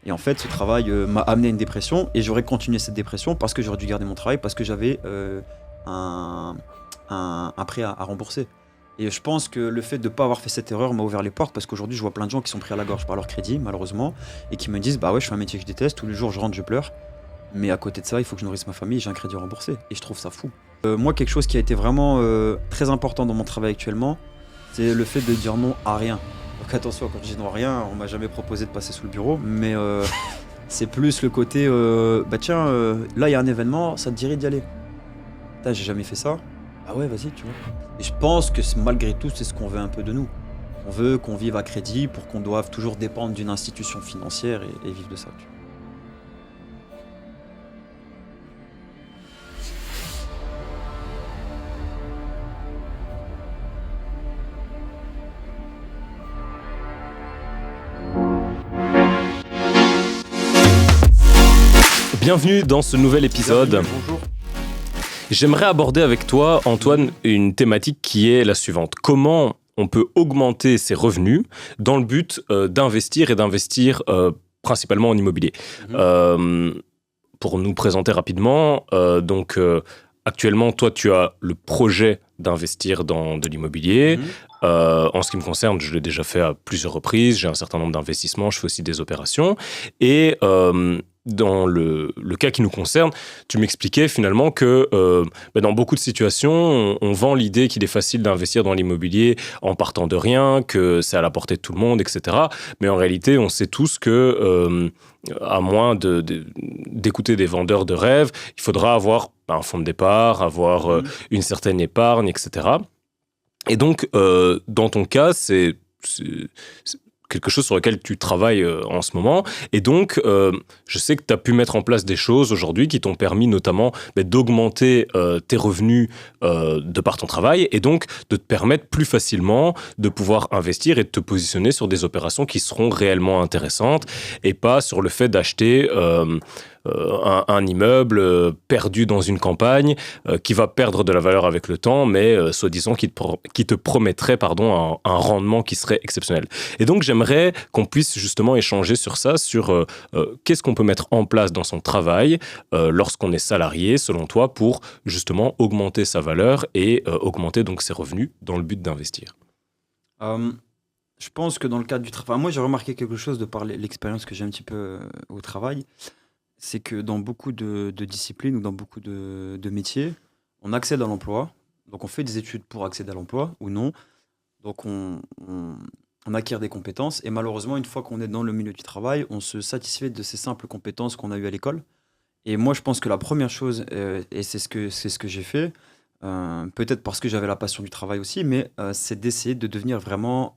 Et en fait, ce travail m'a amené à une dépression et j'aurais continué cette dépression parce que j'aurais dû garder mon travail, parce que j'avais un, un prêt à rembourser. Et je pense que le fait de ne pas avoir fait cette erreur m'a ouvert les portes parce qu'aujourd'hui, je vois plein de gens qui sont pris à la gorge par leur crédit, malheureusement, et qui me disent bah ouais, je fais un métier que je déteste, tous les jours je rentre, je pleure, mais à côté de ça, il faut que je nourrisse ma famille, j'ai un crédit à rembourser. Et je trouve ça fou. Moi, quelque chose qui a été vraiment très important dans mon travail actuellement, c'est le fait de dire non à rien. Donc attention, quand je dis non à rien, on m'a jamais proposé de passer sous le bureau, mais c'est plus le côté bah tiens, là il y a un événement, ça te dirait d'y aller. Putain, j'ai jamais fait ça. Ah ouais, vas-y, tu vois. Et je pense que malgré tout, c'est ce qu'on veut un peu de nous. On veut qu'on vive à crédit pour qu'on doive toujours dépendre d'une institution financière et vivre de ça. Tu vois. Bienvenue dans ce nouvel épisode. Bonjour. J'aimerais aborder avec toi, Antoine, une thématique qui est la suivante. Comment on peut augmenter ses revenus dans le but d'investir et d'investir principalement en immobilier. Pour nous présenter rapidement, actuellement, toi, tu as le projet d'investir dans de l'immobilier. En ce qui me concerne, je l'ai déjà fait à plusieurs reprises. J'ai un certain nombre d'investissements, je fais aussi des opérations. Et dans le cas qui nous concerne, tu m'expliquais finalement que dans beaucoup de situations, on vend l'idée qu'il est facile d'investir dans l'immobilier en partant de rien, que c'est à la portée de tout le monde, etc. Mais en réalité, on sait tous que, à moins d'écouter des vendeurs de rêves, il faudra avoir un fonds de départ, avoir une certaine épargne, etc. Et donc, dans ton cas, c'est quelque chose sur lequel tu travailles en ce moment. Et donc, je sais que tu as pu mettre en place des choses aujourd'hui qui t'ont permis notamment d'augmenter tes revenus de par ton travail et donc de te permettre plus facilement de pouvoir investir et de te positionner sur des opérations qui seront réellement intéressantes et pas sur le fait d'acheter un immeuble perdu dans une campagne qui va perdre de la valeur avec le temps, mais soi-disant qui te promettrait un rendement qui serait exceptionnel. Et donc, j'aimerais qu'on puisse justement échanger sur ça, sur qu'est-ce qu'on peut mettre en place dans son travail lorsqu'on est salarié, selon toi, pour justement augmenter sa valeur et augmenter donc ses revenus dans le but d'investir. Je pense que dans le cadre du travail, moi j'ai remarqué quelque chose de par l'expérience que j'ai un petit peu au travail, c'est que dans beaucoup de disciplines ou dans beaucoup de métiers, on accède à l'emploi. Donc on fait des études pour accéder à l'emploi ou non. Donc on acquiert des compétences. Et malheureusement, une fois qu'on est dans le milieu du travail, on se satisfait de ces simples compétences qu'on a eues à l'école. Et moi, je pense que la première chose, et c'est ce que j'ai fait, peut-être parce que j'avais la passion du travail aussi, mais c'est d'essayer de devenir vraiment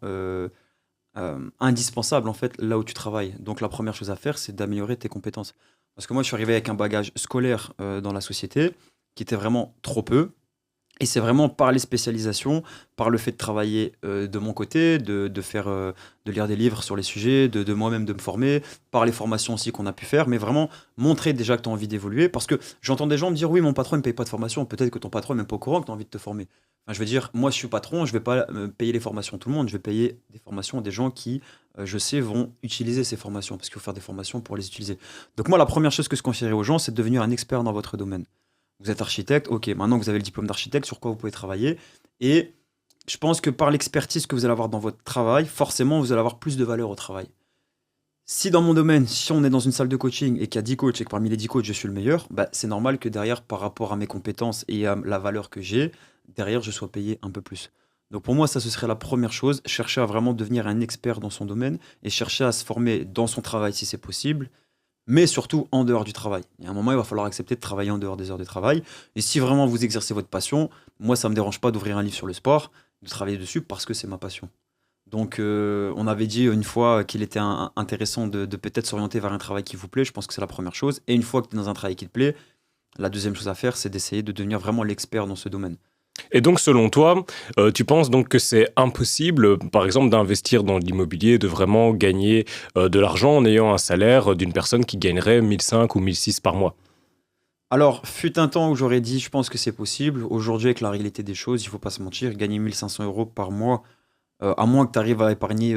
indispensable en fait là où tu travailles. Donc la première chose à faire, c'est d'améliorer tes compétences. Parce que moi, je suis arrivé avec un bagage scolaire dans la société qui était vraiment trop peu. Et c'est vraiment par les spécialisations, par le fait de travailler de mon côté, de lire des livres sur les sujets, de moi-même de me former, par les formations aussi qu'on a pu faire, mais vraiment montrer déjà que tu as envie d'évoluer. Parce que j'entends des gens me dire oui, mon patron ne me paye pas de formation. Peut-être que ton patron n'est même pas au courant que tu as envie de te former. Enfin, je veux dire, moi je suis patron, je ne vais pas payer les formations à tout le monde, je vais payer des formations à des gens qui, je sais, vont utiliser ces formations, parce qu'il faut faire des formations pour les utiliser. Donc moi, la première chose que je conseillerais aux gens, c'est de devenir un expert dans votre domaine. Vous êtes architecte, ok, maintenant que vous avez le diplôme d'architecte, sur quoi vous pouvez travailler. Et je pense que par l'expertise que vous allez avoir dans votre travail, forcément, vous allez avoir plus de valeur au travail. Si dans mon domaine, si on est dans une salle de coaching et qu'il y a 10 coachs et que parmi les 10 coachs, je suis le meilleur, bah, c'est normal que derrière, par rapport à mes compétences et à la valeur que j'ai, derrière, je sois payé un peu plus. Donc pour moi, ça, ce serait la première chose, chercher à vraiment devenir un expert dans son domaine et chercher à se former dans son travail si c'est possible, mais surtout en dehors du travail. Il y a un moment, il va falloir accepter de travailler en dehors des heures de travail. Et si vraiment vous exercez votre passion, moi, ça ne me dérange pas d'ouvrir un livre sur le sport, de travailler dessus parce que c'est ma passion. Donc, on avait dit une fois qu'il était intéressant de peut-être s'orienter vers un travail qui vous plaît. Je pense que c'est la première chose. Et une fois que tu es dans un travail qui te plaît, la deuxième chose à faire, c'est d'essayer de devenir vraiment l'expert dans ce domaine. Et donc, selon toi, tu penses donc que c'est impossible, par exemple, d'investir dans l'immobilier, de vraiment gagner de l'argent en ayant un salaire d'une personne qui gagnerait 1500 ou 1600 par mois? Alors, fut un temps où j'aurais dit, je pense que c'est possible. Aujourd'hui, avec la réalité des choses, il ne faut pas se mentir, gagner 1500 € par mois, À moins que tu arrives à épargner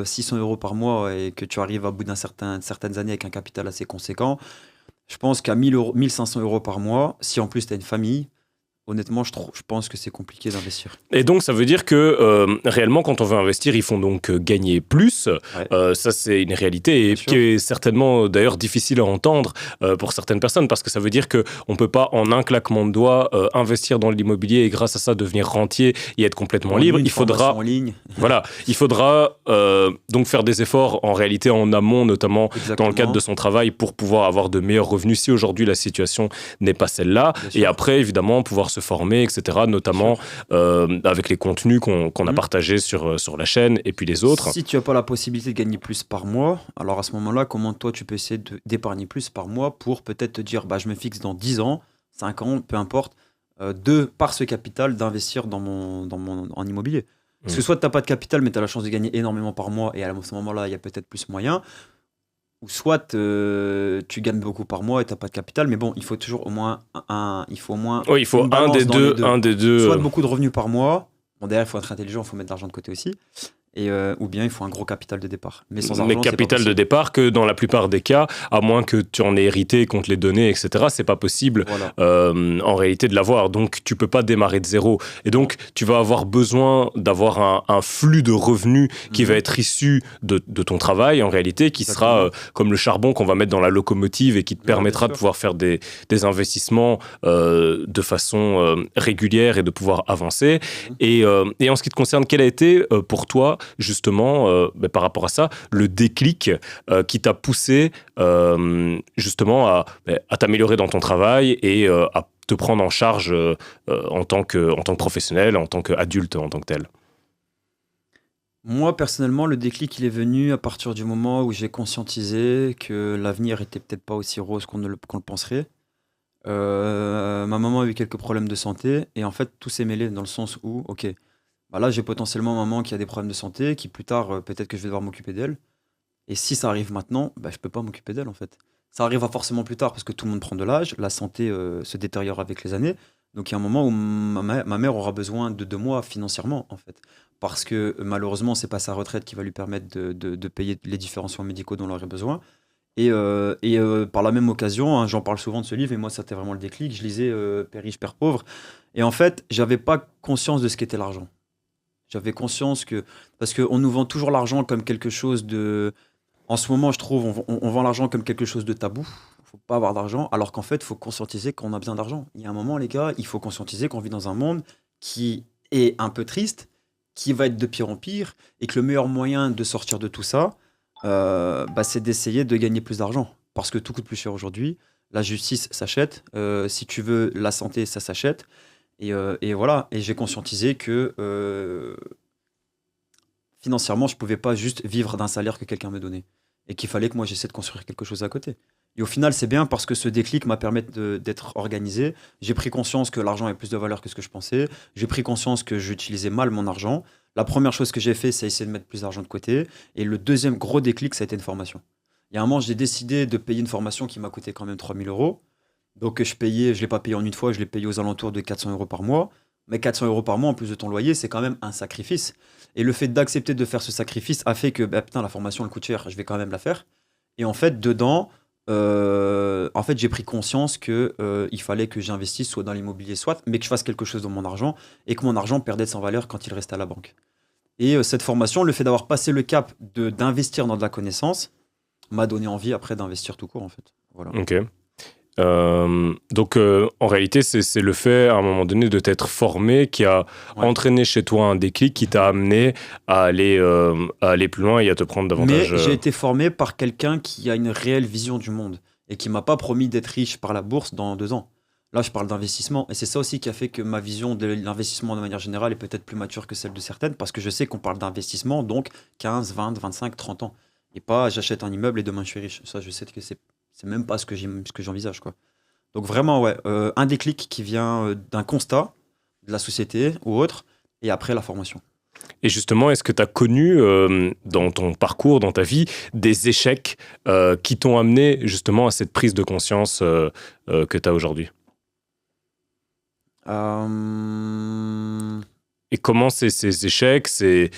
600 euros par mois et que tu arrives à bout certaines années avec un capital assez conséquent, je pense qu'à 1000 euros, 1500 euros par mois, si en plus tu as une famille, honnêtement, je pense que c'est compliqué d'investir. Et donc, ça veut dire que réellement, quand on veut investir, ils font donc gagner plus. Ouais, Ça, c'est une réalité et bien qui sûr. est certainement d'ailleurs difficile à entendre pour certaines personnes parce que ça veut dire qu'on ne peut pas, en un claquement de doigts, investir dans l'immobilier et grâce à ça devenir rentier et être complètement En libre. une Il formation faudra en ligne, Voilà, il faudra donc faire des efforts en réalité en amont, notamment dans le cadre de exactement, son travail, pour pouvoir avoir de meilleurs revenus si aujourd'hui la situation n'est pas celle-là. bien Et sûr, après, évidemment, pouvoir se former, etc., bien notamment sûr. avec les contenus qu'on a Mhm. partagés sur la chaîne et puis les autres. Si tu n'as pas la possibilité de gagner plus par mois, alors à ce moment-là, comment toi tu peux essayer d'épargner plus par mois pour peut-être te dire, bah, je me fixe dans 10 ans, 5 ans, peu importe, par ce capital d'investir en immobilier. Parce que Mm. soit tu n'as pas de capital, mais tu as la chance de gagner énormément par mois, et à ce moment-là, il y a peut-être plus moyen, ou soit tu gagnes beaucoup par mois et tu n'as pas de capital, mais bon, il faut toujours il faut au moins Oui, il faut une balance dans les deux. un des deux. Soit beaucoup de revenus par mois, bon derrière, il faut être intelligent, il faut mettre de l'argent de côté aussi, ou bien il faut un gros capital de départ. Mais sans Mais argent, c'est pas capital de possible. départ que dans la plupart des cas, à moins que tu en aies hérité, qu'on te l'ait donné, etc., c'est pas possible Voilà. en réalité de l'avoir. Donc tu peux pas démarrer de zéro. Et Non. donc tu vas avoir besoin d'avoir un flux de revenus qui va Mhm. être issu de ton travail en réalité, qui sera Exactement. comme le charbon qu'on va mettre dans la locomotive et qui te Ouais, bien permettra de sûr. pouvoir faire des investissements de façon régulière et de pouvoir avancer. Mhm. Et en ce qui te concerne, quel a été pour toi justement par rapport à ça, le déclic qui t'a poussé justement à t'améliorer dans ton travail et à te prendre en charge en tant que professionnel, en tant qu'adulte, en tant que tel. Moi, personnellement, le déclic, il est venu à partir du moment où j'ai conscientisé que l'avenir était peut-être pas aussi rose qu'on le penserait. Ma maman a eu quelques problèmes de santé et en fait, tout s'est mêlé dans le sens où, ok, bah là, j'ai potentiellement maman qui a des problèmes de santé, qui plus tard, peut-être que je vais devoir m'occuper d'elle. Et si ça arrive maintenant, bah, je peux pas m'occuper d'elle en fait. Ça arrivera forcément plus tard parce que tout le monde prend de l'âge, la santé se détériore avec les années. Donc il y a un moment où ma mère aura besoin de moi financièrement en fait. Parce que malheureusement, c'est pas sa retraite qui va lui permettre de payer les différents soins médicaux dont elle aurait besoin. Par la même occasion, hein, j'en parle souvent de ce livre, et moi, c'était vraiment le déclic. Je lisais Père riche, Père pauvre. Et en fait, j'avais pas conscience de ce qu'était l'argent. J'avais conscience que. Parce qu'on nous vend toujours l'argent comme quelque chose de. En ce moment, je trouve, on vend l'argent comme quelque chose de tabou. Faut pas avoir d'argent, alors qu'en fait, il faut conscientiser qu'on a besoin d'argent. Il y a un moment, les gars, il faut conscientiser qu'on vit dans un monde qui est un peu triste, qui va être de pire en pire, et que le meilleur moyen de sortir de tout ça, bah, c'est d'essayer de gagner plus d'argent. Parce que tout coûte plus cher aujourd'hui. La justice s'achète. Si tu veux, la santé, ça s'achète. Et voilà. Et j'ai conscientisé que financièrement, je pouvais pas juste vivre d'un salaire que quelqu'un me donnait. Et qu'il fallait que moi, j'essaie de construire quelque chose à côté. Et au final, c'est bien parce que ce déclic m'a permis d'être organisé. J'ai pris conscience que l'argent avait plus de valeur que ce que je pensais. J'ai pris conscience que j'utilisais mal mon argent. La première chose que j'ai fait, c'est essayer de mettre plus d'argent de côté. Et le deuxième gros déclic, ça a été une formation. Il y a un moment, j'ai décidé de payer une formation qui m'a coûté quand même 3000 euros. Donc je payais, je l'ai pas payé en une fois, je l'ai payé aux alentours de 400 euros par mois. Mais 400 euros par mois, en plus de ton loyer, c'est quand même un sacrifice. Et le fait d'accepter de faire ce sacrifice a fait que, bah, putain, la formation, elle coûte cher, je vais quand même la faire. Et en fait, dedans, en fait, j'ai pris conscience que il fallait que j'investisse soit dans l'immobilier, soit, mais que je fasse quelque chose dans mon argent et que mon argent perdait de sa valeur quand il restait à la banque. Et cette formation, le fait d'avoir passé le cap d'investir dans de la connaissance, m'a donné envie après d'investir tout court, en fait. Voilà. Ok. Donc, en réalité, c'est le fait, à un moment donné, de t'être formé qui a Ouais. entraîné chez toi un déclic qui t'a amené à aller plus loin et à te prendre Mais davantage. j'ai été formé par quelqu'un qui a une réelle vision du monde et qui m'a pas promis d'être riche par la bourse dans 2 ans. Là, je parle d'investissement et c'est ça aussi qui a fait que ma vision de l'investissement de manière générale est peut-être plus mature que celle de certaines parce que je sais qu'on parle d'investissement, donc 15, 20, 25, 30 ans. Et pas j'achète un immeuble et demain je suis riche. Ça, je sais que c'est même pas ce que j'envisage, quoi. Donc vraiment, ouais, un déclic qui vient d'un constat de la société ou autre et après la formation. Et justement, est-ce que tu as connu dans ton parcours, dans ta vie, des échecs qui t'ont amené justement à cette prise de conscience que tu as aujourd'hui? Euh, Et comment ces échecs, ces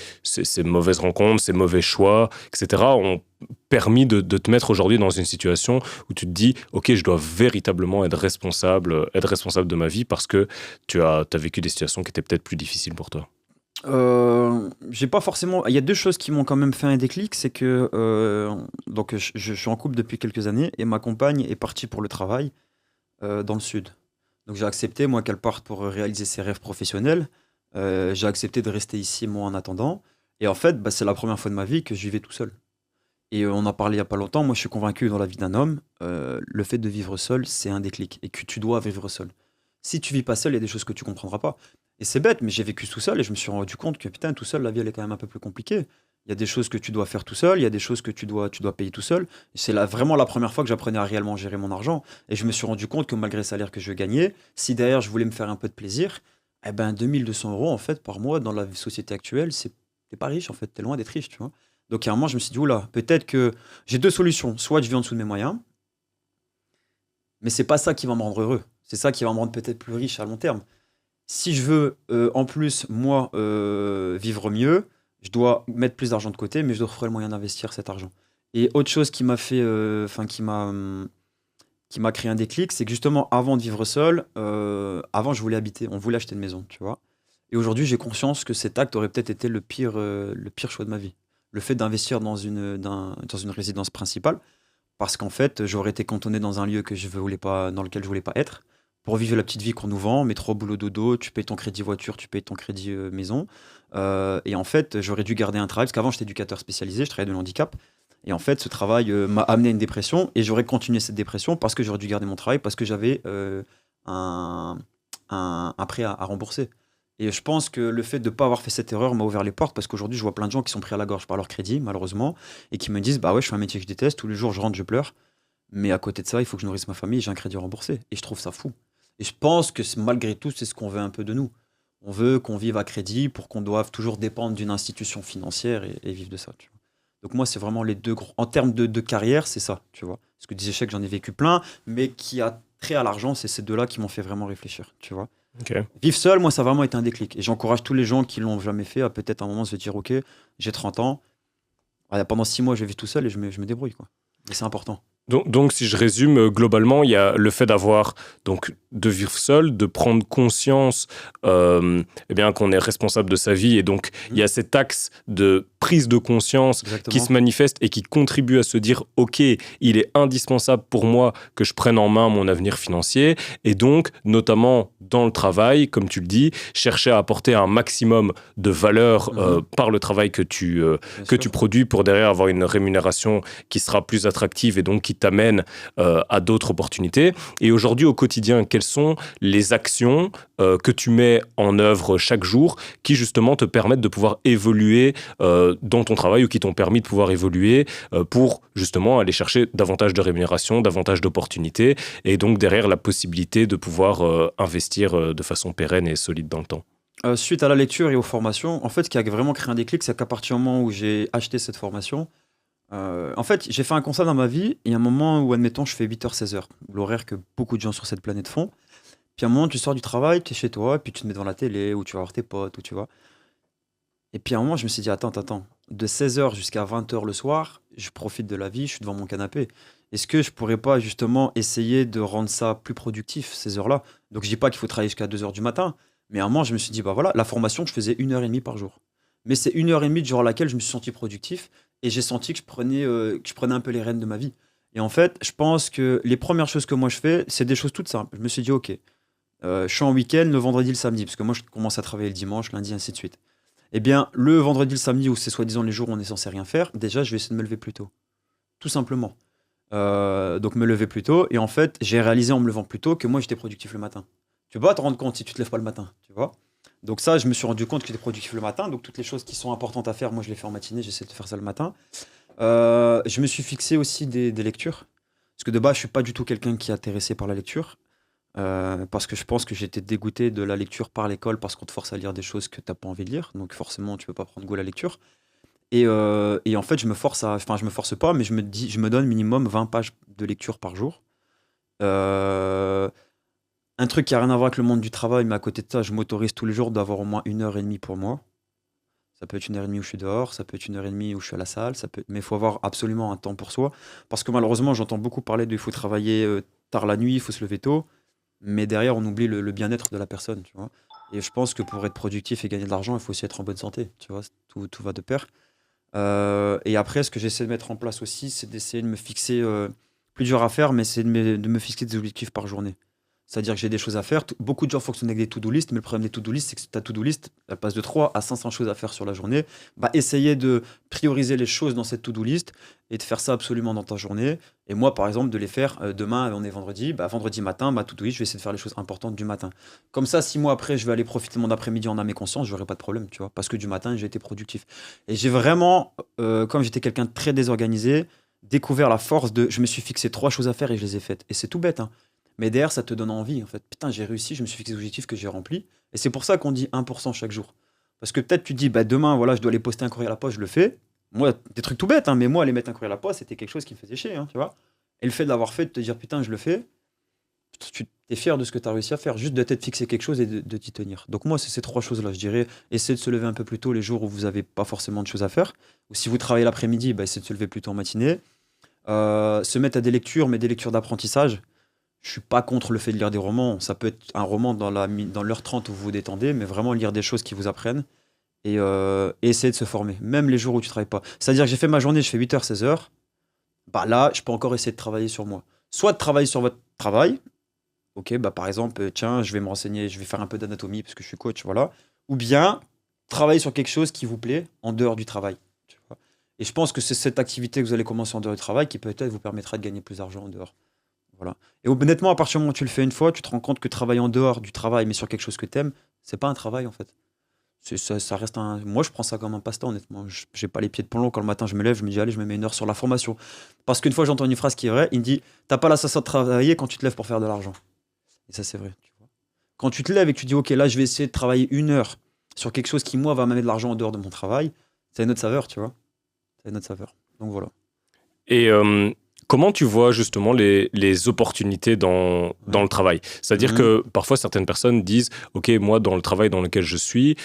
mauvaises rencontres, ces mauvais choix, etc., ont permis de te mettre aujourd'hui dans une situation où tu te dis, OK, je dois véritablement être responsable de ma vie parce que tu as vécu des situations qui étaient peut-être plus difficiles pour toi. J'ai pas forcément. Il y a deux choses qui m'ont quand même fait un déclic, c'est que donc je suis en couple depuis quelques années et ma compagne est partie pour le travail dans le sud. Donc j'ai accepté moi qu'elle parte pour réaliser ses rêves professionnels. J'ai accepté de rester ici moi en attendant. Et en fait, bah, c'est la première fois de ma vie que je vivais tout seul. Et on a parlé il y a pas longtemps. Moi, je suis convaincu dans la vie d'un homme, le fait de vivre seul, c'est un déclic et que tu dois vivre seul. Si tu vis pas seul, il y a des choses que tu comprendras pas. Et c'est bête, mais j'ai vécu tout seul et je me suis rendu compte que putain, tout seul, la vie, elle est quand même un peu plus compliquée. Il y a des choses que tu dois faire tout seul, il y a des choses que tu dois payer tout seul. Et c'est vraiment la première fois que j'apprenais à réellement gérer mon argent. Et je me suis rendu compte que malgré le salaire que je gagnais, si derrière je voulais me faire un peu de plaisir, eh ben 2200 € en fait par mois dans la société actuelle, t'es pas riche en fait, t'es loin d'être riche, tu vois. Donc à un moment, je me suis dit, oula, peut-être que j'ai deux solutions. Soit je vis en dessous de mes moyens, mais c'est pas ça qui va me rendre heureux. C'est ça qui va me rendre peut-être plus riche à long terme. Si je veux en plus, moi, vivre mieux, je dois mettre plus d'argent de côté, mais je dois trouver le moyen d'investir cet argent. Et autre chose qui m'a fait, enfin, qui m'a créé un déclic, c'est que justement, avant de vivre seul, avant, je voulais habiter, on voulait acheter une maison, tu vois. Et aujourd'hui, j'ai conscience que cet acte aurait peut-être été le pire choix de ma vie. Le fait d'investir dans une résidence principale, parce qu'en fait, j'aurais été cantonné dans un lieu que je voulais pas, dans lequel je voulais pas être, pour vivre la petite vie qu'on nous vend, métro, boulot, dodo, tu payes ton crédit voiture, tu payes ton crédit maison. Et en fait, j'aurais dû garder un travail, parce qu'avant, j'étais éducateur spécialisé, je travaillais de l'handicap. Et en fait, ce travail m'a amené à une dépression, et j'aurais continué cette dépression parce que j'aurais dû garder mon travail, parce que j'avais un, un prêt à rembourser. Et je pense que le fait de ne pas avoir fait cette erreur m'a ouvert les portes, parce qu'aujourd'hui, je vois plein de gens qui sont pris à la gorge par leur crédit, malheureusement, et qui me disent, bah ouais, je fais un métier que je déteste, tous les jours, je rentre, je pleure. Mais à côté de ça, il faut que je nourrisse ma famille, j'ai un crédit remboursé. Et je trouve ça fou. Et je pense que malgré tout, c'est ce qu'on veut un peu de nous. On veut qu'on vive à crédit pour qu'on doive toujours dépendre d'une institution financière et vivre de ça. Tu vois. Donc moi, c'est vraiment les deux gros. En termes de carrière, c'est ça, tu vois. Parce que des échecs, j'en ai vécu plein, mais qui a trait à l'argent, c'est ces deux-là qui m'ont fait vraiment réfléchir, tu vois. Ok. Vivre seul, moi, ça a vraiment été un déclic. Et j'encourage tous les gens qui l'ont jamais fait à peut-être un moment se dire, ok, j'ai 30 ans, pendant 6 mois, je vis tout seul et je me débrouille, quoi. Et c'est important. Donc, si je résume, globalement, il y a le fait de vivre seul, de prendre conscience eh bien, qu'on est responsable de sa vie. Et donc, il y a cet axe de prise de conscience Exactement. qui se manifeste et qui contribue à se dire, OK, il est indispensable pour moi que je prenne en main mon avenir financier. Et donc, notamment dans le travail, comme tu le dis, chercher à apporter un maximum de valeur par le travail que tu produis pour derrière avoir une rémunération qui sera plus attractive et donc qui t'amène à d'autres opportunités. Et aujourd'hui, au quotidien, quelles sont les actions que tu mets en œuvre chaque jour qui justement te permettent de pouvoir évoluer dans ton travail ou qui t'ont permis de pouvoir évoluer pour justement aller chercher davantage de rémunération, davantage d'opportunités et donc derrière la possibilité de pouvoir investir de façon pérenne et solide dans le temps? Suite à la lecture et aux formations, en fait, ce qui a vraiment créé un déclic, c'est qu'à partir du moment où j'ai acheté cette formation, en fait, j'ai fait un constat dans ma vie. Il y a un moment où, admettons, je fais 8h-16h, l'horaire que beaucoup de gens sur cette planète font. Puis à un moment, tu sors du travail, tu es chez toi, puis tu te mets devant la télé, ou tu vas voir tes potes, ou tu vois. Et puis à un moment, je me suis dit, attends, de 16h jusqu'à 20h le soir, je profite de la vie, je suis devant mon canapé. Est-ce que je pourrais pas justement essayer de rendre ça plus productif, ces heures-là? Donc je dis pas qu'il faut travailler jusqu'à 2h du matin, mais à un moment, je me suis dit, bah voilà, la formation, je faisais 1h30 par jour. Mais c'est 1h30 durant laquelle je me suis senti productif et j'ai senti que je prenais un peu les rênes de ma vie. Et en fait, je pense que les premières choses que moi je fais, c'est des choses toutes simples. Je me suis dit, ok, je suis en week-end le vendredi, le samedi, parce que moi je commence à travailler le dimanche, lundi, ainsi de suite. Eh bien, le vendredi, le samedi, où c'est soi-disant les jours où on est censé rien faire, déjà, je vais essayer de me lever plus tôt. Tout simplement. Donc, me lever plus tôt. Et en fait, j'ai réalisé en me levant plus tôt que moi, j'étais productif le matin. Tu peux pas te rendre compte si tu te lèves pas le matin, tu vois. Donc ça, je me suis rendu compte que j'étais productif le matin. Donc, toutes les choses qui sont importantes à faire, moi, je les fais en matinée. J'essaie de faire ça le matin. Je me suis fixé aussi des lectures. Parce que de base, je suis pas du tout quelqu'un qui est intéressé par la lecture. Parce que je pense que j'étais dégoûté de la lecture par l'école parce qu'on te force à lire des choses que t'as pas envie de lire, donc forcément tu peux pas prendre goût à la lecture. Et en fait je me force pas, mais je me donne minimum 20 pages de lecture par jour. Euh, Un truc qui a rien à voir avec le monde du travail, mais à côté de ça, je m'autorise tous les jours d'avoir au moins 1 heure et demie pour moi. Ça peut être 1 heure et demie où je suis dehors, ça peut être 1 heure et demie où je suis à la salle, mais il faut avoir absolument un temps pour soi. Parce que malheureusement, j'entends beaucoup parler de il faut travailler tard la nuit, il faut se lever tôt, mais derrière, on oublie le bien-être de la personne, tu vois. Et je pense que pour être productif et gagner de l'argent, il faut aussi être en bonne santé, tu vois. Tout va de pair. Et après, ce que j'essaie de mettre en place aussi, c'est d'essayer de me fixer, plus dur à faire, mais c'est de me fixer des objectifs par journée. C'est-à-dire que j'ai des choses à faire. Beaucoup de gens fonctionnent avec des to-do list, mais le problème des to-do list, c'est que ta to-do list, elle passe de 3 à 500 choses à faire sur la journée. Bah, essayer de prioriser les choses dans cette to-do list et de faire ça absolument dans ta journée. Et moi, par exemple, de les faire demain, on est vendredi, bah, vendredi matin, ma to-do list, je vais essayer de faire les choses importantes du matin. Comme ça, 6 mois après, je vais aller profiter de mon après-midi en âme et conscience, j'aurai pas de problème, tu vois, parce que du matin, j'ai été productif. Et j'ai vraiment, comme j'étais quelqu'un de très désorganisé, découvert la force de. Je me suis fixé 3 choses à faire et je les ai faites. Et c'est tout bête, hein. Mais derrière, ça te donne envie, en fait. Putain, j'ai réussi, je me suis fixé des objectifs que j'ai remplis. Et c'est pour ça qu'on dit 1% chaque jour. Parce que peut-être tu te dis, bah, demain, voilà, je dois aller poster un courrier à la poste, je le fais. Moi, des trucs tout bêtes, hein, mais moi, aller mettre un courrier à la poste, c'était quelque chose qui me faisait chier, hein, tu vois. Et le fait de l'avoir fait, de te dire, putain, je le fais, tu es fier de ce que tu as réussi à faire, juste de t'être fixé quelque chose et de t'y tenir. Donc moi, c'est ces 3 choses-là, je dirais. Essayez de se lever un peu plus tôt les jours où vous n'avez pas forcément de choses à faire. Ou si vous travaillez l'après-midi, bah, essayez de se lever plus tôt en matinée. Se mettre à des lectures, mais des lectures d'apprentissage. Je suis pas contre le fait de lire des romans. Ça peut être un roman dans l'heure 30 où vous vous détendez, mais vraiment lire des choses qui vous apprennent et essayer de se former, même les jours où tu travailles pas. C'est-à-dire que j'ai fait ma journée, je fais 8h, 16h. Bah là, je peux encore essayer de travailler sur moi. Soit de travailler sur votre travail. Ok, bah par exemple, tiens, je vais me renseigner, je vais faire un peu d'anatomie parce que je suis coach, voilà. Ou bien travailler sur quelque chose qui vous plaît en dehors du travail. Tu vois. Et je pense que c'est cette activité que vous allez commencer en dehors du travail qui peut-être vous permettra de gagner plus d'argent en dehors. Voilà. Et honnêtement, à partir du moment où tu le fais une fois, tu te rends compte que travailler en dehors du travail, mais sur quelque chose que t'aimes, c'est pas un travail en fait. Ça reste un. Moi, je prends ça comme un passe-temps, honnêtement. J'ai pas les pieds de plomb quand le matin je me lève, je me dis, allez, je me mets 1 heure sur la formation. Parce qu'une fois, j'entends une phrase qui est vraie, il me dit, t'as pas la sensation de travailler quand tu te lèves pour faire de l'argent. Et ça, c'est vrai. Tu vois. Quand tu te lèves et que tu dis, ok, là, je vais essayer de travailler 1 heure sur quelque chose qui, moi, va m'amener de l'argent en dehors de mon travail, c'est une autre saveur, tu vois. C'est une autre saveur. Donc voilà. Et comment tu vois justement les opportunités dans le travail? C'est-à-dire Mhm. que parfois certaines personnes disent, OK, moi dans le travail dans lequel je suis,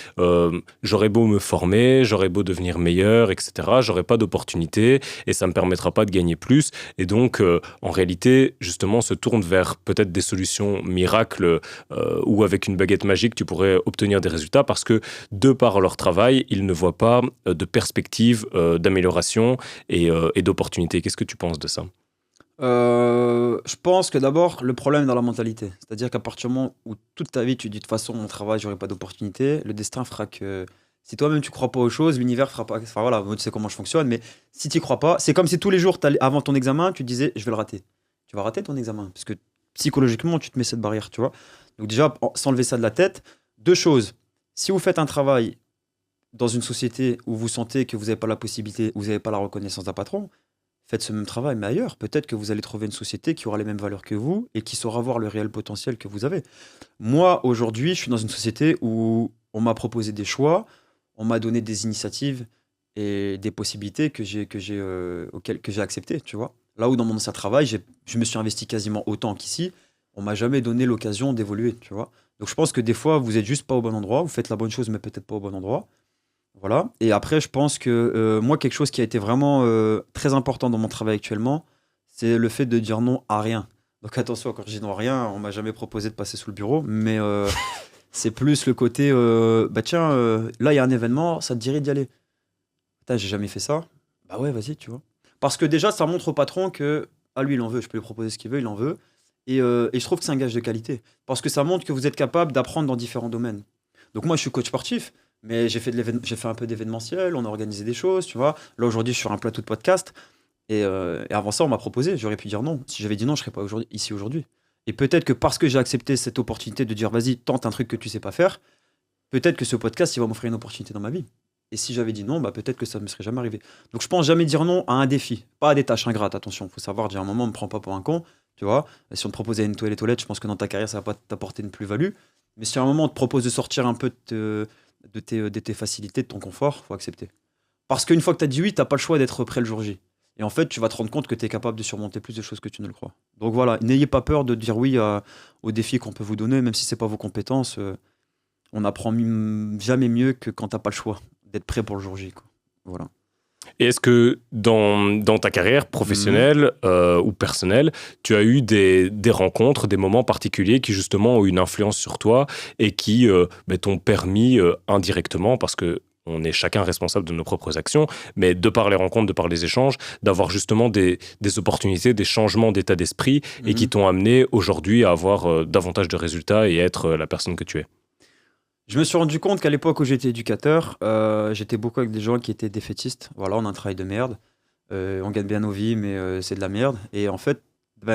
j'aurais beau me former, j'aurais beau devenir meilleur, etc. J'aurais pas d'opportunité et ça me permettra pas de gagner plus. Et donc, en réalité, justement, se tourne vers peut-être des solutions miracles où avec une baguette magique, tu pourrais obtenir des résultats parce que de par leur travail, ils ne voient pas de perspective d'amélioration et d'opportunités. Qu'est-ce que tu penses de ça? Je pense que d'abord, le problème est dans la mentalité. C'est-à-dire qu'à partir du moment où toute ta vie, tu dis de toute façon, mon travail, j'aurai pas d'opportunité, le destin fera que si toi-même tu crois pas aux choses, l'univers fera pas. Enfin voilà, moi, tu sais comment je fonctionne, mais si tu crois pas, c'est comme si tous les jours, avant ton examen, tu te disais, je vais le rater. Tu vas rater ton examen, parce que psychologiquement, tu te mets cette barrière, tu vois. Donc déjà, s'enlever ça de la tête. 2 choses. Si vous faites un travail dans une société où vous sentez que vous n'avez pas la possibilité, vous n'avez pas la reconnaissance d'un patron, faites ce même travail, mais ailleurs. Peut-être que vous allez trouver une société qui aura les mêmes valeurs que vous et qui saura voir le réel potentiel que vous avez. Moi, aujourd'hui, je suis dans une société où on m'a proposé des choix, on m'a donné des initiatives et des possibilités auxquelles que j'ai acceptées, tu vois. Là où dans mon ancien travail, je me suis investi quasiment autant qu'ici, on m'a jamais donné l'occasion d'évoluer, tu vois. Donc je pense que des fois, vous êtes juste pas au bon endroit, vous faites la bonne chose, mais peut-être pas au bon endroit. Voilà. Et après, je pense que moi, quelque chose qui a été vraiment très important dans mon travail actuellement, c'est le fait de dire non à rien. Donc attention, quand je dis non à rien, on m'a jamais proposé de passer sous le bureau, mais c'est plus le côté, bah tiens, là, il y a un événement, ça te dirait d'y aller. Putain, j'ai jamais fait ça. Bah ouais, vas-y, tu vois. Parce que déjà, ça montre au patron que, ah lui, il en veut, je peux lui proposer ce qu'il veut, il en veut. Et je trouve que c'est un gage de qualité. Parce que ça montre que vous êtes capable d'apprendre dans différents domaines. Donc moi, je suis coach sportif, mais j'ai fait un peu d'événementiel, on a organisé des choses, tu vois. Là, aujourd'hui, je suis sur un plateau de podcast. Et avant ça, on m'a proposé, j'aurais pu dire non. Si j'avais dit non, je serais pas ici aujourd'hui. Et peut-être que parce que j'ai accepté cette opportunité de dire, vas-y, tente un truc que tu sais pas faire, peut-être que ce podcast, il va m'offrir une opportunité dans ma vie. Et si j'avais dit non, bah peut-être que ça ne me serait jamais arrivé. Donc je pense jamais dire non à un défi, pas à des tâches ingrates. Attention, il faut savoir dire à un moment, on me prend pas pour un con, tu vois. Si on te propose d'aller nettoyer les toilettes, je pense que dans ta carrière, ça va pas t'apporter une plus-value. Mais si à un moment, on te propose de sortir un peu de tes facilités, de ton confort, faut accepter. Parce qu'une fois que tu as dit oui, tu n'as pas le choix d'être prêt le jour J. Et en fait, tu vas te rendre compte que tu es capable de surmonter plus de choses que tu ne le crois. Donc voilà, n'ayez pas peur de dire oui aux défis qu'on peut vous donner, même si c'est pas vos compétences. On apprend jamais mieux que quand t'as pas le choix d'être prêt pour le jour J, quoi. Voilà. Et est-ce que dans ta carrière professionnelle ou personnelle, tu as eu des rencontres, des moments particuliers qui justement ont une influence sur toi et qui t'ont permis indirectement, parce que on est chacun responsable de nos propres actions, mais de par les rencontres, de par les échanges, d'avoir justement des opportunités, des changements d'état d'esprit et qui t'ont amené aujourd'hui à avoir davantage de résultats et à être la personne que tu es? Je me suis rendu compte qu'à l'époque où j'étais éducateur, j'étais beaucoup avec des gens qui étaient défaitistes. Voilà, on a un travail de merde, on gagne bien nos vies, mais c'est de la merde. Et en fait,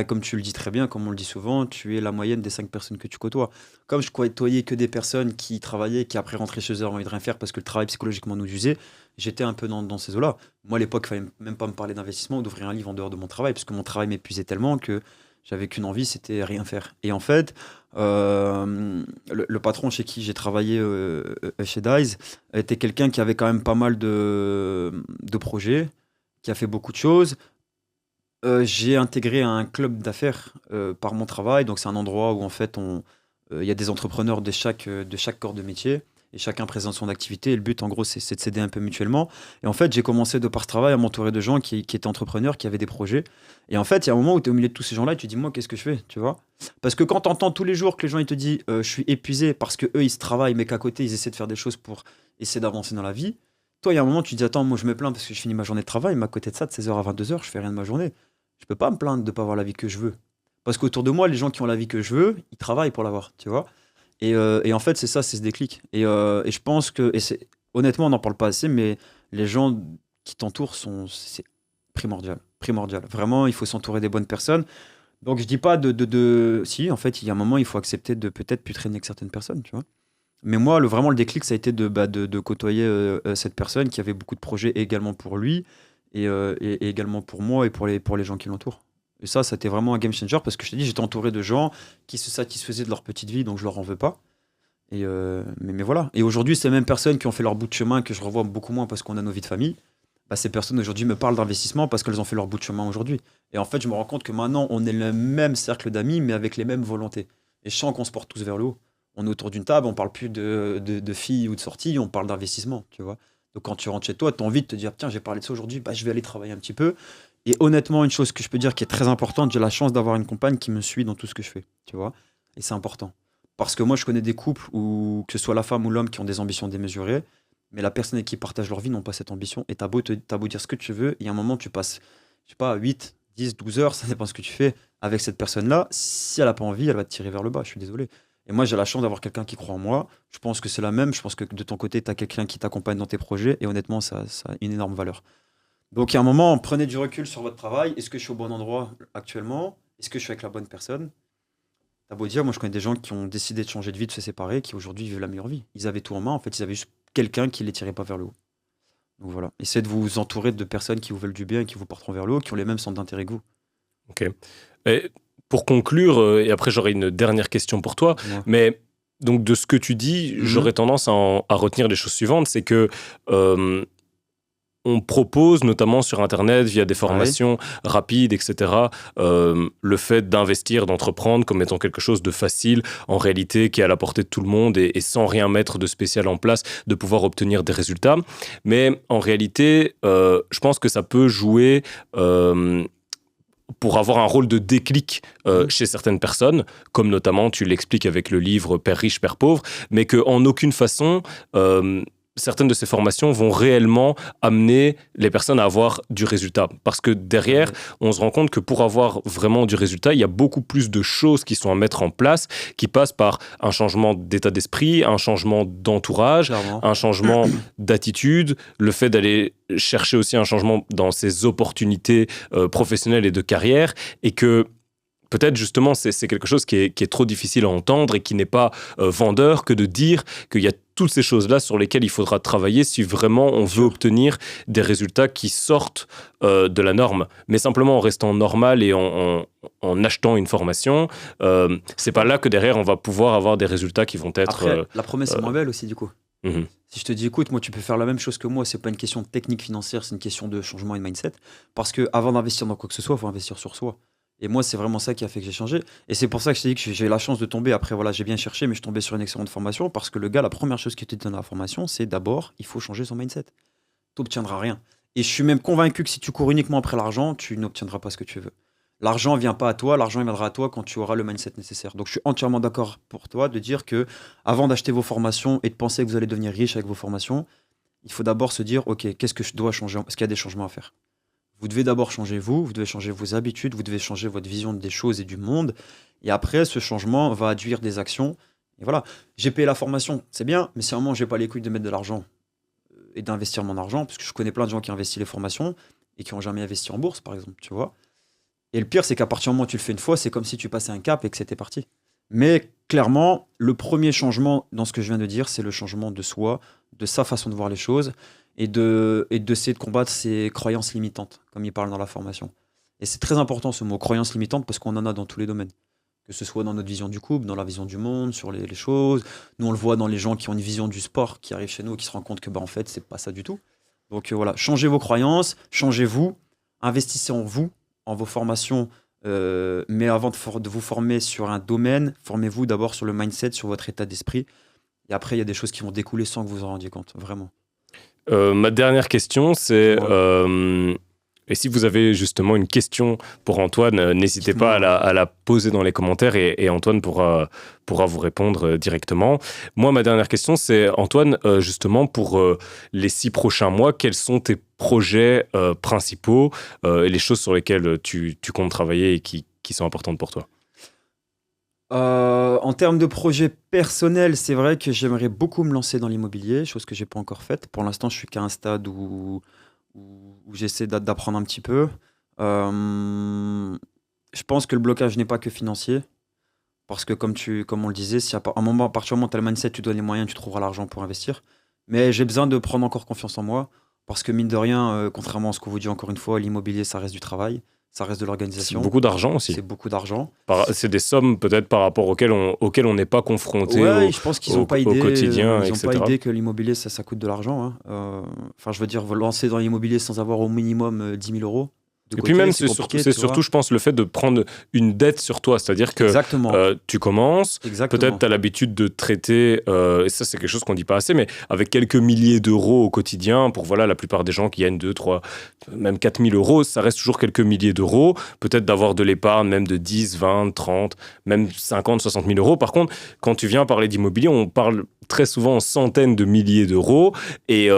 comme tu le dis très bien, comme on le dit souvent, tu es la moyenne des 5 personnes que tu côtoies. Comme je côtoyais que des personnes qui travaillaient, qui après rentraient chez eux avaient envie de rien faire parce que le travail psychologiquement nous usait, j'étais un peu dans ces eaux-là. Moi, à l'époque, il fallait même pas me parler d'investissement ou d'ouvrir un livre en dehors de mon travail parce que mon travail m'épuisait tellement que j'avais qu'une envie, c'était rien faire. Et en fait, le patron chez qui j'ai travaillé chez Dice était quelqu'un qui avait quand même pas mal de projets, qui a fait beaucoup de choses. J'ai intégré un club d'affaires par mon travail. Donc, c'est un endroit où en fait, il y a des entrepreneurs de chaque corps de métier et chacun présente son activité. Et le but, en gros, c'est de s'aider un peu mutuellement. Et en fait, j'ai commencé de par ce travail à m'entourer de gens qui étaient entrepreneurs, qui avaient des projets. Et en fait, il y a un moment où tu es au milieu de tous ces gens-là et tu te dis, moi, qu'est-ce que je fais, tu vois? Parce que quand tu entends tous les jours que les gens ils te disent, je suis épuisé parce que eux ils se travaillent, mais qu'à côté, ils essaient de faire des choses pour essayer d'avancer dans la vie. Toi, il y a un moment, tu te dis, attends, moi, je me plains parce que je finis ma journée de travail, mais à côté de ça, de 16h à 22h, je fais rien de ma journée. Je peux pas me plaindre de pas avoir la vie que je veux. Parce qu'autour de moi, les gens qui ont la vie que je veux, ils travaillent pour l'avoir, tu vois. Et en fait, c'est ça, c'est ce déclic. Et je pense que, honnêtement, on n'en parle pas assez, mais les gens qui t'entourent c'est primordial. Primordial. Vraiment, il faut s'entourer des bonnes personnes. Donc, je dis pas si, en fait, il y a un moment, il faut accepter de peut-être plus traîner avec certaines personnes, tu vois. Mais moi, vraiment, le déclic, ça a été de côtoyer cette personne qui avait beaucoup de projets également pour lui et également pour moi et pour les gens qui l'entourent. Et ça a été vraiment un game changer parce que je t'ai dit, j'étais entouré de gens qui se satisfaisaient de leur petite vie, donc je leur en veux pas. Mais voilà. Et aujourd'hui, ces mêmes personnes qui ont fait leur bout de chemin, que je revois beaucoup moins parce qu'on a nos vies de famille, bah, ces personnes aujourd'hui me parlent d'investissement parce qu'elles ont fait leur bout de chemin aujourd'hui. Et en fait, je me rends compte que maintenant, on est le même cercle d'amis, mais avec les mêmes volontés. Et je sens qu'on se porte tous vers le haut. On est autour d'une table, on parle plus de filles ou de sorties, on parle d'investissement, tu vois. Donc quand tu rentres chez toi, tu as envie de te dire, tiens, j'ai parlé de ça aujourd'hui, bah, je vais aller travailler un petit peu. Et honnêtement, une chose que je peux dire qui est très importante, j'ai la chance d'avoir une compagne qui me suit dans tout ce que je fais, tu vois. Et c'est important. Parce que moi, je connais des couples où, que ce soit la femme ou l'homme, qui ont des ambitions démesurées, mais la personne avec qui partagent leur vie n'ont pas cette ambition. Et t'as beau dire ce que tu veux, et à un moment, tu passes, je sais pas, 8, 10, 12 heures, ça dépend ce que tu fais, avec cette personne-là. Si elle n'a pas envie, elle va te tirer vers le bas, je suis désolé. Et moi, j'ai la chance d'avoir quelqu'un qui croit en moi. Je pense que c'est la même. Je pense que de ton côté, tu as quelqu'un qui t'accompagne dans tes projets. Et honnêtement, ça a une énorme valeur. Donc, il y a un moment, prenez du recul sur votre travail. Est-ce que je suis au bon endroit actuellement? Est-ce que je suis avec la bonne personne? T'as beau dire, moi, je connais des gens qui ont décidé de changer de vie, de se séparer, qui aujourd'hui vivent la meilleure vie. Ils avaient tout en main. En fait, ils avaient juste quelqu'un qui les tirait pas vers le haut. Donc voilà. Essayez de vous entourer de personnes qui vous veulent du bien et qui vous porteront vers le haut, qui ont les mêmes centres d'intérêt que vous. Ok. Et pour conclure, et après j'aurai une dernière question pour toi, Ouais. mais donc de ce que tu dis, j'aurais tendance à retenir les choses suivantes, c'est que on propose, notamment sur Internet, via des formations rapides, etc., le fait d'investir, d'entreprendre comme étant quelque chose de facile, en réalité, qui est à la portée de tout le monde et sans rien mettre de spécial en place, de pouvoir obtenir des résultats. Mais en réalité, je pense que ça peut jouer... pour avoir un rôle de déclic chez certaines personnes, comme notamment tu l'expliques avec le livre Père riche, Père pauvre, mais qu'en aucune façon, certaines de ces formations vont réellement amener les personnes à avoir du résultat. Parce que derrière, on se rend compte que pour avoir vraiment du résultat, il y a beaucoup plus de choses qui sont à mettre en place, qui passent par un changement d'état d'esprit, un changement d'entourage, Clairement. un changement d'attitude, le fait d'aller chercher aussi un changement dans ses opportunités professionnelles et de carrière, et que peut-être justement c'est quelque chose qui est trop difficile à entendre et qui n'est pas vendeur que de dire qu'il y a toutes ces choses-là sur lesquelles il faudra travailler si vraiment on veut obtenir des résultats qui sortent de la norme. Mais simplement en restant normal et en achetant une formation, c'est pas là que derrière on va pouvoir avoir des résultats qui vont être... Après, la promesse est moins belle aussi, du coup. Mm-hmm. Si je te dis, écoute, moi, tu peux faire la même chose que moi, c'est pas une question de technique financière, c'est une question de changement et de mindset. Parce que avant d'investir dans quoi que ce soit, il faut investir sur soi. Et moi, c'est vraiment ça qui a fait que j'ai changé. Et c'est pour ça que je t'ai dit que j'ai eu la chance de tomber. Après, voilà, j'ai bien cherché, mais je suis tombé sur une excellente formation parce que le gars, la première chose qu'il te dit dans la formation, c'est d'abord, il faut changer son mindset. Tu n'obtiendras rien. Et je suis même convaincu que si tu cours uniquement après l'argent, tu n'obtiendras pas ce que tu veux. L'argent ne vient pas à toi, l'argent il viendra à toi quand tu auras le mindset nécessaire. Donc je suis entièrement d'accord pour toi de dire que avant d'acheter vos formations et de penser que vous allez devenir riche avec vos formations, il faut d'abord se dire, ok, qu'est-ce que je dois changer? Parce qu'il y a des changements à faire. Vous devez d'abord changer vous devez changer vos habitudes, vous devez changer votre vision des choses et du monde. Et après, ce changement va induire des actions. Et voilà, j'ai payé la formation, c'est bien, mais si à un moment, j'ai pas les couilles de mettre de l'argent et d'investir mon argent, parce que je connais plein de gens qui ont investi les formations et qui n'ont jamais investi en bourse, par exemple, tu vois. Et le pire, c'est qu'à partir du moment où tu le fais une fois, c'est comme si tu passais un cap et que c'était parti. Mais clairement, le premier changement dans ce que je viens de dire, c'est le changement de soi, de sa façon de voir les choses d'essayer de combattre ses croyances limitantes, comme il parle dans la formation. Et c'est très important ce mot, croyances limitantes, parce qu'on en a dans tous les domaines. Que ce soit dans notre vision du couple, dans la vision du monde, sur les choses. Nous, on le voit dans les gens qui ont une vision du sport, qui arrivent chez nous, qui se rendent compte que, en fait, c'est pas ça du tout. Donc voilà, changez vos croyances, changez-vous, investissez en vous, en vos formations. Mais avant de vous former sur un domaine, formez-vous d'abord sur le mindset, sur votre état d'esprit. Et après, il y a des choses qui vont découler sans que vous en rendiez compte, vraiment. Ma dernière question, c'est Ouais. et si vous avez justement une question pour Antoine, n'hésitez pas à la poser dans les commentaires et Antoine pourra vous répondre directement. Moi, ma dernière question, c'est Antoine, justement, pour les 6 prochains mois, quels sont tes projets principaux et les choses sur lesquelles tu comptes travailler et qui sont importantes pour toi? En termes de projet personnel, c'est vrai que j'aimerais beaucoup me lancer dans l'immobilier, chose que j'ai pas encore faite. Pour l'instant, je suis qu'à un stade où j'essaie d'apprendre un petit peu. Je pense que le blocage n'est pas que financier, parce que comme on le disait, si un moment, à partir du moment où tu as le mindset, tu donnes les moyens, tu trouveras l'argent pour investir. Mais j'ai besoin de prendre encore confiance en moi, parce que mine de rien, contrairement à ce qu'on vous dit encore une fois, l'immobilier, ça reste du travail, ça reste de C'est l'organisation, beaucoup d'argent aussi. c'est beaucoup d'argent. C'est des sommes peut-être par rapport auxquelles on n'est pas confronté Ouais, je pense qu'ils n'ont pas idée, quotidien, ils ont pas etc. idée que l'immobilier, ça coûte de l'argent, hein. Enfin, je veux dire, vous lancer dans l'immobilier sans avoir au minimum 10 000 euros de Et puis côté, même, c'est compliqué, c'est tu vois. surtout, je pense, le fait de prendre une dette sur toi. C'est-à-dire que Exactement, tu commences, peut-être exactement. tu as l'habitude de traiter, et ça c'est quelque chose qu'on dit pas assez, mais avec quelques milliers d'euros au quotidien, pour voilà, la plupart des gens qui gagnent 2, 3, même 4 000 euros, ça reste toujours quelques milliers d'euros. Peut-être d'avoir de l'épargne, même de 10, 20, 30, même 50, 60 000 euros. Par contre, quand tu viens parler d'immobilier, on parle très souvent en centaines de milliers d'euros. Et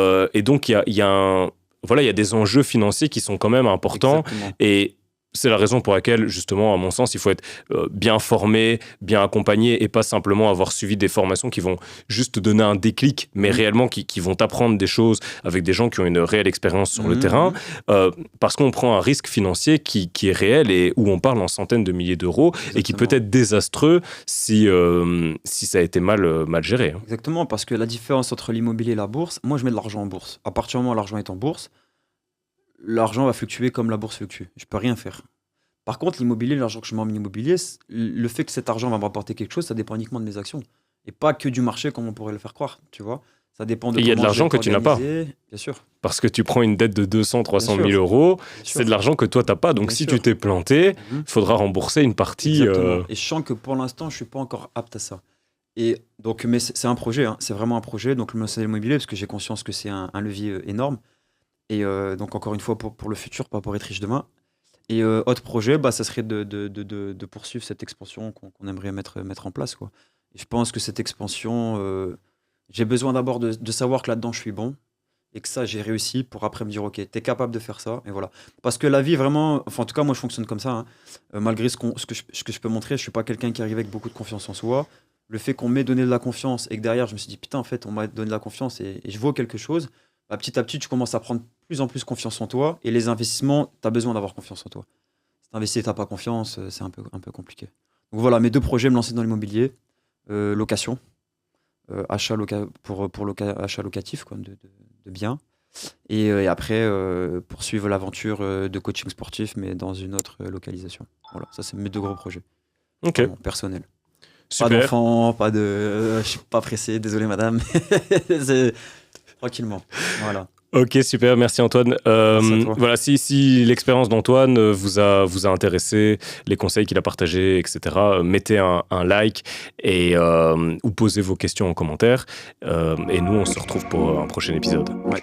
donc, il y a voilà, il y a des enjeux financiers qui sont quand même importants. Exactement. Et c'est la raison pour laquelle, justement, à mon sens, il faut être bien formé, bien accompagné et pas simplement avoir suivi des formations qui vont juste te donner un déclic, mais réellement qui vont t'apprendre des choses avec des gens qui ont une réelle expérience sur le terrain. Parce qu'on prend un risque financier qui est réel et où on parle en centaines de milliers d'euros et qui peut être désastreux si ça a été mal géré. Exactement, parce que la différence entre l'immobilier et la bourse, moi je mets de l'argent en bourse. À partir du moment où l'argent est en bourse, l'argent va fluctuer comme la bourse fluctue. Je peux rien faire. Par contre, l'immobilier, l'argent que je mets en immobilier, le fait que cet argent va me rapporter quelque chose, ça dépend uniquement de mes actions. Et pas que du marché comme on pourrait le faire croire, tu vois. Ça dépend de Et il y a de comment je vais l'argent être que tu n'as pas. organisé, bien sûr. Parce que tu prends une dette de 200, 300 000 sûr. euros, Bien c'est sûr. de l'argent que toi, tu n'as pas. Donc, Bien si sûr. tu t'es planté, Mhm. il faudra rembourser une partie. Exactement. Et je sens que pour l'instant, je suis pas encore apte à ça. Et donc, mais c'est un projet, hein. C'est vraiment un projet. Donc, le marché de l'immobilier, parce que j'ai conscience que c'est un levier énorme. Et donc, encore une fois, pour le futur, pas pour être riche demain. Et autre projet, bah, ça serait de poursuivre cette expansion qu'on aimerait mettre en place, quoi. Et je pense que cette expansion, j'ai besoin d'abord de savoir que là-dedans, je suis bon. Et que ça, j'ai réussi pour après me dire, OK, t'es capable de faire ça. Et voilà. Parce que la vie, vraiment, enfin, en tout cas, moi, je fonctionne comme ça, hein. Malgré ce que je peux montrer, je suis pas quelqu'un qui arrive avec beaucoup de confiance en soi. Le fait qu'on m'ait donné de la confiance et que derrière, je me suis dit, putain, en fait, on m'a donné de la confiance et je vaux quelque chose. Bah, petit à petit, tu commences à prendre plus en plus confiance en toi. Et les investissements, tu as besoin d'avoir confiance en toi. Si tu investis et tu n'as pas confiance, c'est un peu compliqué. Donc voilà, mes 2 projets, me lancer dans l'immobilier, location, achat locatif quoi, de biens. Et après, poursuivre l'aventure de coaching sportif, mais dans une autre localisation. Voilà, ça, c'est mes 2 gros projets. Ok, Vraiment, personnels. Pas super. d'enfant, je suis pas pressé, désolé madame. C'est tranquillement. Voilà. Ok, super, merci Antoine. Merci à toi. Voilà, si l'expérience d'Antoine vous a intéressé, les conseils qu'il a partagés, etc., mettez un like ou posez vos questions en commentaire. Et nous, on se retrouve pour un prochain épisode. Ouais.